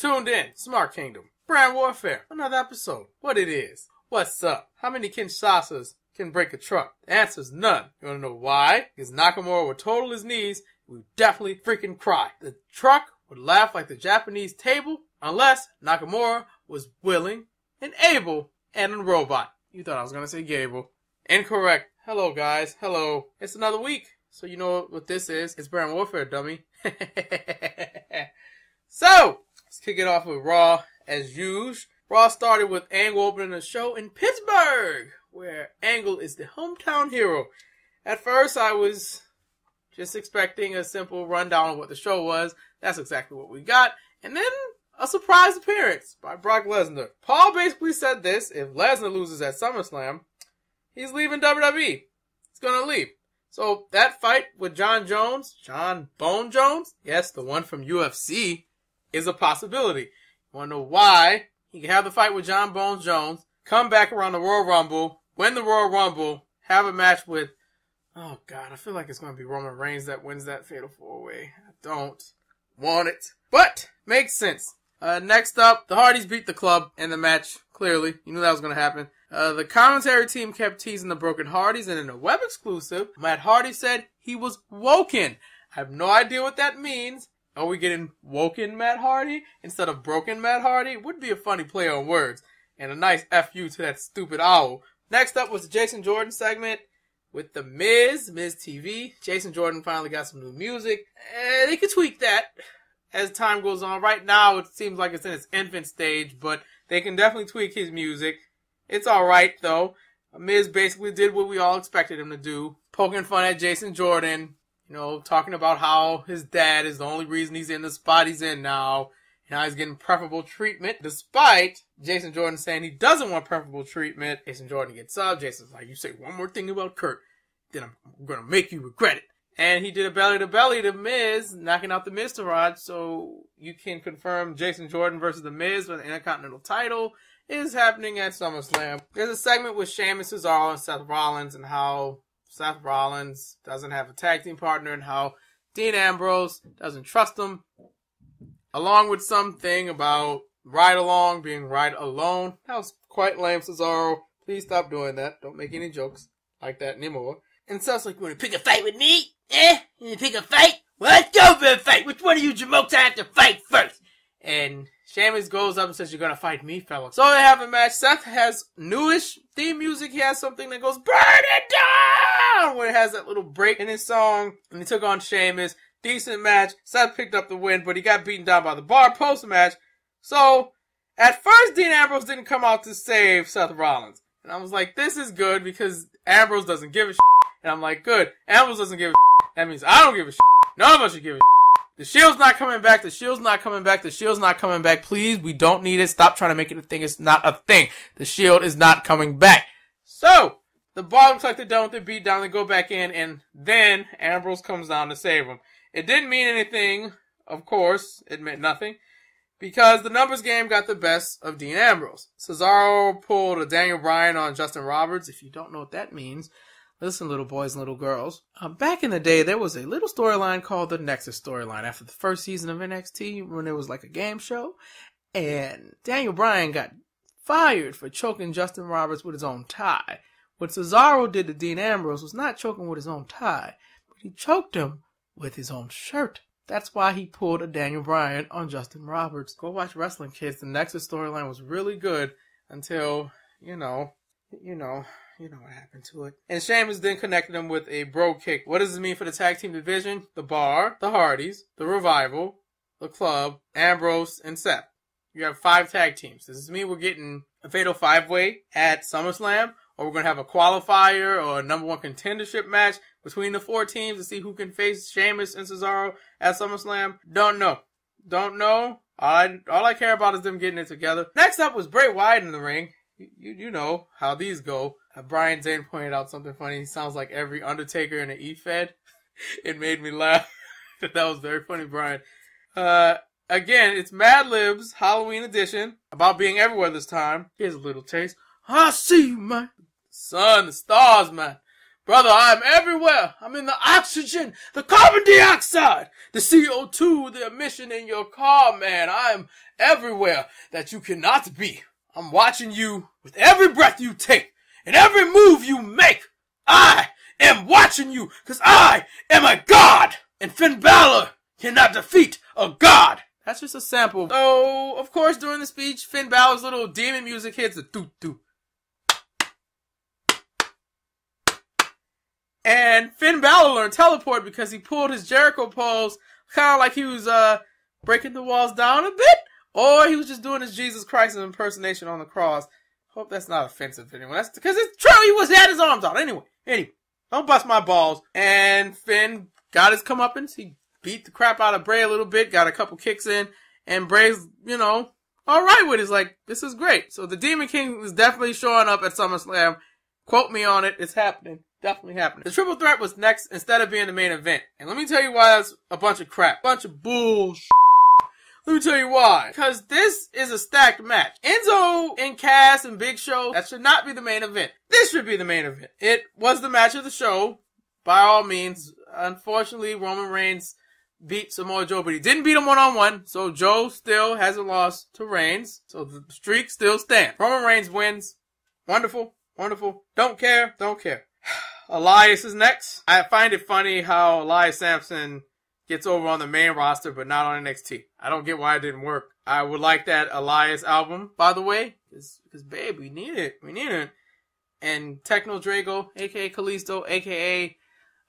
Tuned in, Smart Kingdom, Brand Warfare, another episode. What it is? What's up? How many Kinshasas can break a truck? The answer's none. You wanna know why? Because Nakamura would total his knees, we would definitely freaking cry. The truck would laugh like the Japanese table, unless Nakamura was willing and able and a robot. You thought I was gonna say Gable. Incorrect. Hello guys, hello. It's another week, so you know what this is. It's Brand Warfare, dummy. So, let's kick it off with Raw, as usual. Raw started with Angle opening the show in Pittsburgh, where Angle is the hometown hero. At first, I was just expecting a simple rundown of what the show was. That's exactly what we got. And then, a surprise appearance by Brock Lesnar. Paul basically said this: if Lesnar loses at SummerSlam, he's leaving WWE. He's gonna leave. So, that fight with John Bone Jones, yes, the one from UFC, is a possibility. You wanna know why? He can have the fight with John Bones Jones, come back around the Royal Rumble, win the Royal Rumble, have a match with, oh god, I feel like it's gonna be Roman Reigns that wins that Fatal 4-Way. I don't want it, but makes sense. Next up, the Hardys beat the Club in the match, clearly. You knew that was gonna happen. The commentary team kept teasing the Broken Hardys, and in a web exclusive, Matt Hardy said he was woken. I have no idea what that means. Are we getting woken Matt Hardy instead of broken Matt Hardy? Would be a funny play on words. And a nice FU to that stupid owl. Next up was the Jason Jordan segment with the Miz TV. Jason Jordan finally got some new music. They could tweak that as time goes on. Right now it seems like it's in its infant stage, but they can definitely tweak his music. It's alright though. Miz basically did what we all expected him to do. Poking fun at Jason Jordan. You know, talking about how his dad is the only reason he's in the spot he's in now. And how he's getting preferable treatment. Despite Jason Jordan saying he doesn't want preferable treatment. Jason Jordan gets up. Jason's like, you say one more thing about Kurt, then I'm going to make you regret it. And he did a belly-to-belly to Miz, knocking out the Miztourage. So you can confirm Jason Jordan versus the Miz for the Intercontinental title is happening at SummerSlam. There's a segment with Sheamus, Cesaro, and Seth Rollins, and how Seth Rollins doesn't have a tag team partner and how Dean Ambrose doesn't trust him. Along with something about ride along being ride alone. That was quite lame, Cesaro. Please stop doing that. Don't make any jokes like that anymore. And Seth's like, you want to pick a fight with me? You want to pick a fight? Well, let's go for a fight. Which one of you jamokes have to fight first? And Sheamus goes up and says, you're going to fight me, fella. So they have a match. Seth has newish theme music. He has something that goes, burn it down! Where it has that little break in his song. And he took on Sheamus. Decent match. Seth picked up the win, but he got beaten down by the Bar post-match. So, at first, Dean Ambrose didn't come out to save Seth Rollins. And I was like, this is good because Ambrose doesn't give a shit. And I'm like, good. Ambrose doesn't give a shit. That means I don't give a shit. None of us should give a shit. The Shield's not coming back. The Shield's not coming back. The Shield's not coming back. Please, we don't need it. Stop trying to make it a thing. It's not a thing. The Shield is not coming back. So, the Bar looks like they're done with their beatdown. They go back in, and then Ambrose comes down to save them. It didn't mean anything, of course. It meant nothing. Because the numbers game got the best of Dean Ambrose. Cesaro pulled a Daniel Bryan on Justin Roberts. If you don't know what that means, listen, little boys and little girls. Back in the day, there was a little storyline called the Nexus storyline after the first season of NXT when it was like a game show. And Daniel Bryan got fired for choking Justin Roberts with his own tie. What Cesaro did to Dean Ambrose was not choking with his own tie, but he choked him with his own shirt. That's why he pulled a Daniel Bryan on Justin Roberts. Go watch wrestling, kids. The Nexus storyline was really good until, you know what happened to it. And Sheamus then connected him with a bro kick. What does this mean for the tag team division? The Bar, the Hardys, the Revival, the Club, Ambrose, and Seth. You have 5 tag teams. Does this mean we're getting a Fatal 5-Way at SummerSlam? Or we're going to have a qualifier or a number 1 contendership match between the 4 teams to see who can face Sheamus and Cesaro at SummerSlam? Don't know. All I care about is them getting it together. Next up was Bray Wyatt in the ring. You know how these go. Brian Zane pointed out something funny. He sounds like every Undertaker in an E-Fed. It made me laugh. That was very funny, Brian. Again, it's Mad Libs Halloween edition about being everywhere this time. Here's a little taste. I see you, man. Sun, the stars, man. Brother, I'm everywhere. I'm in the oxygen, the carbon dioxide, the CO2, the emission in your car, man. I'm everywhere that you cannot be. I'm watching you with every breath you take and every move you make. I am watching you because I am a god. And Finn Balor cannot defeat a god. That's just a sample. So, of course, during the speech, Finn Balor's little demon music hits the doo-doo. And Finn Balor learned teleport because he pulled his Jericho pose, kind of like he was breaking the walls down a bit, or he was just doing his Jesus Christ impersonation on the cross. Hope that's not offensive to anyone. That's because it's true. He had his arms out. Anyway, don't bust my balls. And Finn got his comeuppance. He beat the crap out of Bray a little bit, got a couple kicks in, and Bray's, all right with it. He's like, this is great. So the Demon King is definitely showing up at SummerSlam. Quote me on it. It's happening. Definitely happening. The triple threat was next instead of being the main event. And let me tell you why that's a bunch of crap. Bunch of bullshit. Let me tell you why. Because this is a stacked match. Enzo and Cass and Big Show, that should not be the main event. This should be the main event. It was the match of the show, by all means. Unfortunately, Roman Reigns beat Samoa Joe, but he didn't beat him one-on-one. So Joe still hasn't lost to Reigns. So the streak still stands. Roman Reigns wins. Wonderful. Wonderful. Don't care. Elias is next. I find it funny how Elias Sampson gets over on the main roster, but not on NXT. I don't get why it didn't work. I would like that Elias album, by the way, because babe, we need it. And Techno Drago, aka Kalisto, aka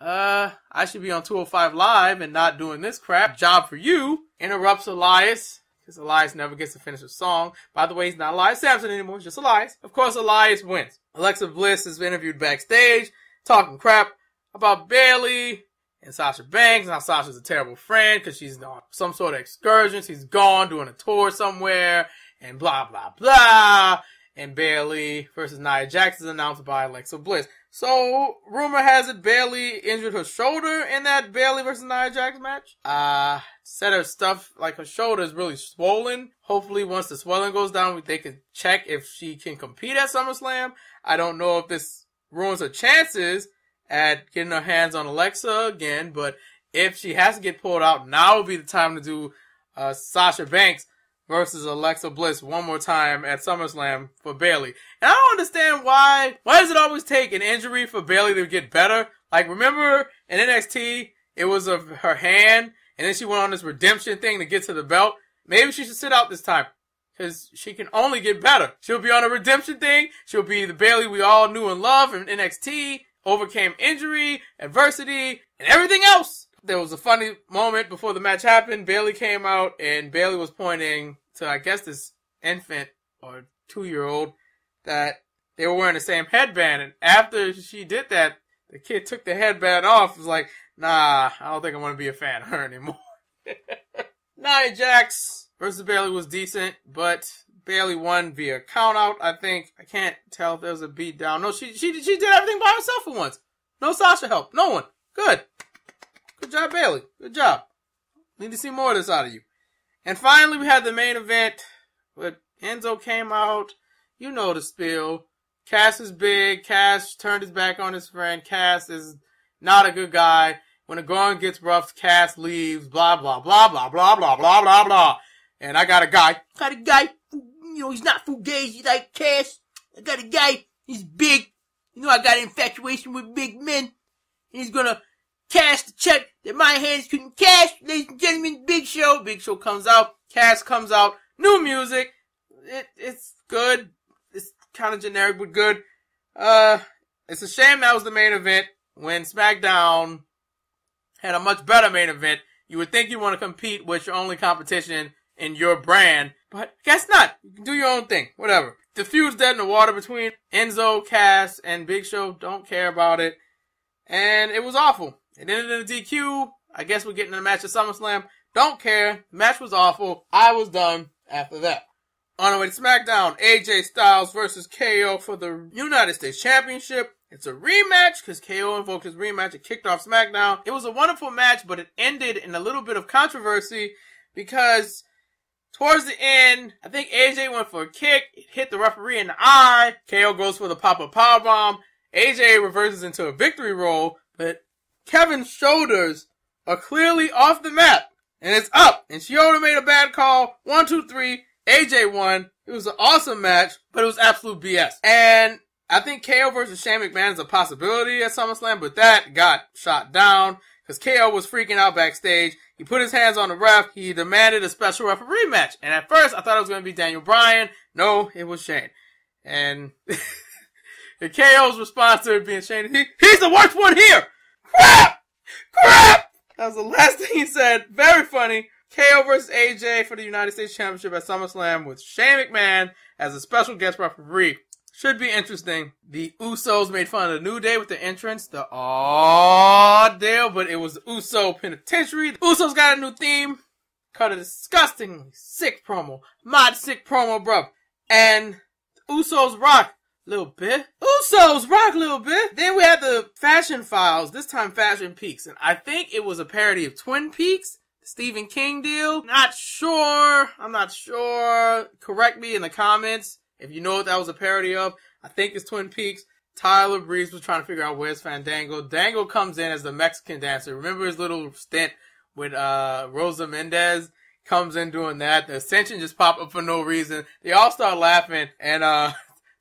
I should be on 205 Live and not doing this crap. Job for you. Interrupts Elias, because Elias never gets to finish a song. By the way, he's not Elias Sampson anymore, it's just Elias. Of course, Elias wins. Alexa Bliss is interviewed backstage, talking crap about Bayley and Sasha Banks. Now Sasha's a terrible friend because she's on some sort of excursion. She's gone doing a tour somewhere and blah, blah, blah. And Bayley versus Nia Jax is announced by Alexa Bliss. So, rumor has it Bayley injured her shoulder in that Bayley versus Nia Jax match. Said her stuff, like her shoulder is really swollen. Hopefully once the swelling goes down, they can check if she can compete at SummerSlam. I don't know if this ruins her chances at getting her hands on Alexa again, but if she has to get pulled out, now would be the time to do Sasha Banks versus Alexa Bliss one more time at SummerSlam for Bayley. And I don't understand why does it always take an injury for Bayley to get better? Like, remember in NXT, it was of her hand, and then she went on this redemption thing to get to the belt. Maybe she should sit out this time, because she can only get better. She'll be on a redemption thing. She'll be the Bayley we all knew and loved in NXT, overcame injury, adversity, and everything else. There was a funny moment before the match happened. Bayley came out, and Bayley was pointing to, I guess, this infant or 2-year-old that they were wearing the same headband. And after she did that, the kid took the headband off. It was like, nah, I don't think I want to be a fan of her anymore. Nia Jax versus Bayley was decent, but Bayley won via countout, I think. I can't tell if there was a beatdown. No, she did everything by herself for once. No Sasha help. No one. Good. Good job, Bayley. Good job. Need to see more of this out of you. And finally, we had the main event. But Enzo came out. You know the spiel. Cass is big. Cass turned his back on his friend. Cass is not a good guy. When the going gets rough, Cass leaves. Blah, blah, blah, blah, blah, blah, blah, blah, blah. And I got a guy. He's not fugazi like Cass. I got a guy. He's big. I got an infatuation with big men. And he's gonna cash the check that my hands couldn't cash. Ladies and gentlemen, Big Show. Big Show comes out. Cass comes out. New music. It's good. It's kind of generic, but good. It's a shame that was the main event. When Smackdown had a much better main event, you would think you want to compete with your only competition in your brand, but guess not. You can do your own thing. Whatever. The feud's dead in the water between Enzo, Cass, and Big Show. Don't care about it. And it was awful. It ended in a DQ. I guess we're getting a match at SummerSlam. Don't care. The match was awful. I was done after that. On our way to SmackDown, AJ Styles versus KO for the United States Championship. It's a rematch because KO invoked his rematch. It kicked off SmackDown. It was a wonderful match, but it ended in a little bit of controversy because towards the end, I think AJ went for a kick. It hit the referee in the eye. KO goes for the pop-up powerbomb. AJ reverses into a victory roll, but Kevin's shoulders are clearly off the mat. And it's up. And Shioda made a bad call. 1, 2, 3. AJ won. It was an awesome match, but it was absolute BS. And I think KO versus Shane McMahon is a possibility at SummerSlam, but that got shot down because KO was freaking out backstage. He put his hands on the ref. He demanded a special referee match. And at first, I thought it was going to be Daniel Bryan. No, it was Shane. And KO's response to it being Shane, he's the worst one here! Crap! Crap! That was the last thing he said. Very funny. KO versus AJ for the United States Championship at SummerSlam with Shane McMahon as a special guest referee. Should be interesting. The Usos made fun of the New Day with the entrance. The aw deal, but it was the Uso Penitentiary. The Usos got a new theme. Cut a disgustingly sick promo. Mod sick promo, bro. And the Usos rock a little bit. Usos rock a little bit. Then we had the Fashion Files. This time Fashion Peaks. And I think it was a parody of Twin Peaks. Stephen King deal. Not sure. I'm not sure. Correct me in the comments if you know what that was a parody of. I think it's Twin Peaks. Tyler Breeze was trying to figure out where's Fandango. Dango comes in as the Mexican dancer. Remember his little stint with Rosa Mendez? Comes in doing that. The Ascension just popped up for no reason. They all start laughing. And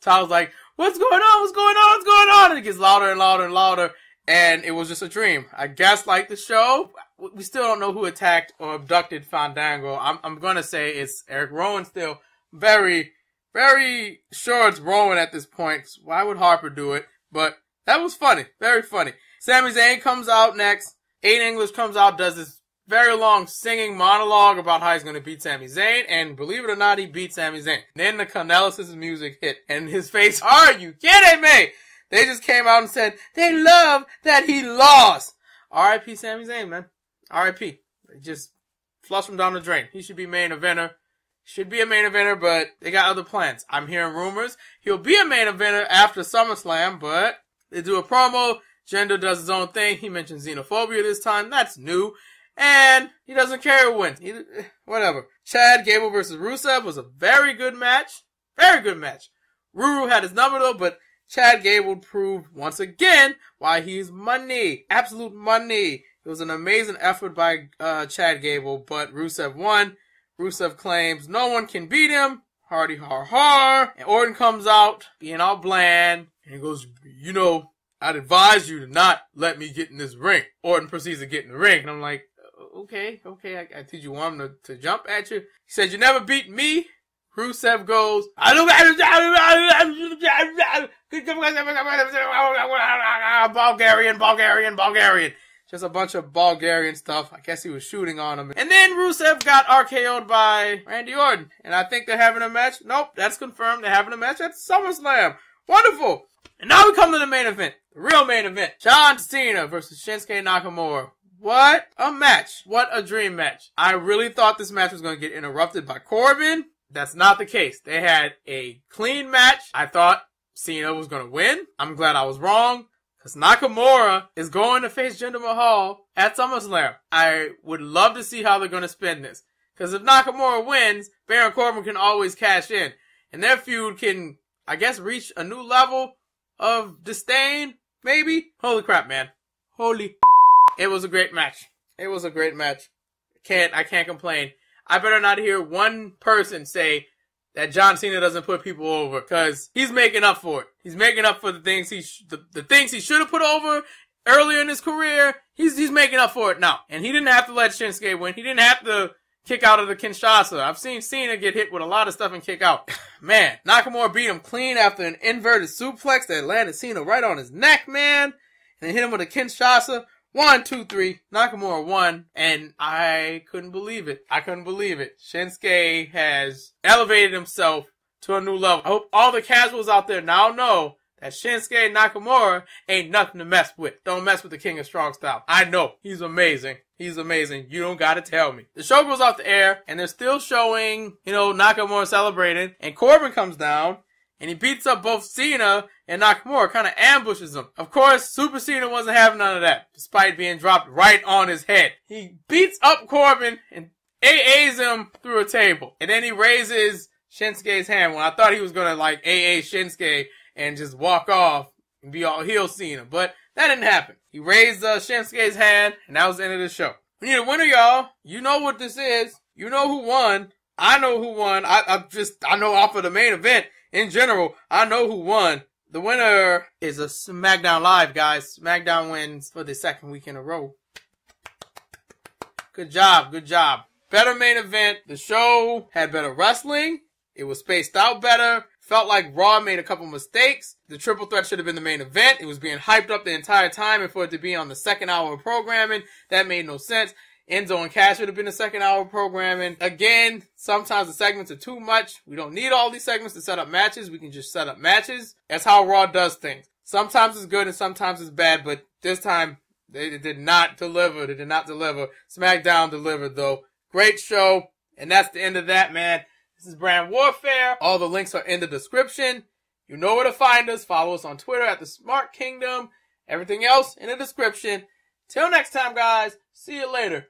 Tyler's like, what's going on? What's going on? What's going on? And it gets louder and louder and louder. And it was just a dream. I guess like the show, we still don't know who attacked or abducted Fandango. I'm gonna say it's Eric Rowan still. Very, very sure it's Rowan at this point. Why would Harper do it? But that was funny. Very funny. Sami Zayn comes out next. Aiden English comes out, does this very long singing monologue about how he's gonna beat Sami Zayn. And believe it or not, he beat Sami Zayn. Then the Canellis' music hit. And his face, are you kidding me? They just came out and said, they love that he lost. R.I.P. Sami Zayn, man. R.I.P. Just flush him down the drain. He should be main eventer. Should be a main eventer, but they got other plans. I'm hearing rumors. He'll be a main eventer after SummerSlam, but they do a promo. Jinder does his own thing. He mentions xenophobia this time. That's new. And he doesn't care who wins. Whatever. Chad Gable versus Rusev was a very good match. Very good match. Ruru had his number though, but Chad Gable proved once again why he's money. Absolute money. It was an amazing effort by Chad Gable, but Rusev won. Rusev claims no one can beat him. Hardy har har. And Orton comes out, being all bland. And he goes, you know, I'd advise you to not let me get in this ring. Orton proceeds to get in the ring. And I'm like, okay. Did you want him to jump at you? He said, you never beat me. Rusev goes, Bulgarian. Just a bunch of Bulgarian stuff. I guess he was shooting on him. And then Rusev got RKO'd by Randy Orton. And I think they're having a match. Nope, that's confirmed. They're having a match at SummerSlam. Wonderful. And now we come to the main event. The real main event. John Cena versus Shinsuke Nakamura. What a match. What a dream match. I really thought this match was going to get interrupted by Corbin. That's not the case. They had a clean match. I thought Cena was going to win. I'm glad I was wrong. Because Nakamura is going to face Jinder Mahal at SummerSlam. I would love to see how they're going to spin this. Because if Nakamura wins, Baron Corbin can always cash in. And their feud can, I guess, reach a new level of disdain, maybe? Holy crap, man. Holy. It was a great match. It was a great match. I can't complain. I better not hear one person say that John Cena doesn't put people over, because he's making up for it. He's making up for the things the things he should have put over earlier in his career. He's making up for it now. And he didn't have to let Shinsuke win. He didn't have to kick out of the Kinshasa. I've seen Cena get hit with a lot of stuff and kick out. Man, Nakamura beat him clean after an inverted suplex that landed Cena right on his neck, man. And then hit him with a Kinshasa. 1, 2, 3. Nakamura won, and I couldn't believe it. I couldn't believe it. Shinsuke has elevated himself to a new level. I hope all the casuals out there now know that Shinsuke Nakamura ain't nothing to mess with. Don't mess with the King of Strong Style. I know. He's amazing. He's amazing. You don't gotta tell me. The show goes off the air, and they're still showing, Nakamura celebrating, and Corbin comes down, and he beats up both Cena and Nakamura, kind of ambushes him. Of course, Super Cena wasn't having none of that, despite being dropped right on his head. He beats up Corbin and AAs him through a table. And then he raises Shinsuke's hand. When I thought he was gonna AA Shinsuke and just walk off, and be all heel Cena. But that didn't happen. He raised Shinsuke's hand, and that was the end of the show. We need a winner, y'all. You know what this is. You know who won. I know who won. I know off of the main event in general. I know who won. The winner is a Smackdown Live, guys. Smackdown wins for the second week in a row. Good job. Good job. Better main event. The show had better wrestling. It was spaced out better. Felt like Raw made a couple mistakes. The triple threat should have been the main event. It was being hyped up the entire time, and for it to be on the second hour of programming, that made no sense. Enzo and Cass should have been the second hour of programming. Again, sometimes the segments are too much. We don't need all these segments to set up matches. We can just set up matches. That's how Raw does things. Sometimes it's good and sometimes it's bad, but this time they did not deliver. They did not deliver. SmackDown delivered, though. Great show. And that's the end of that, man. This is Brand Warfare. All the links are in the description. You know where to find us. Follow us on Twitter at The Smart Kingdom. Everything else in the description. Till next time, guys. See you later.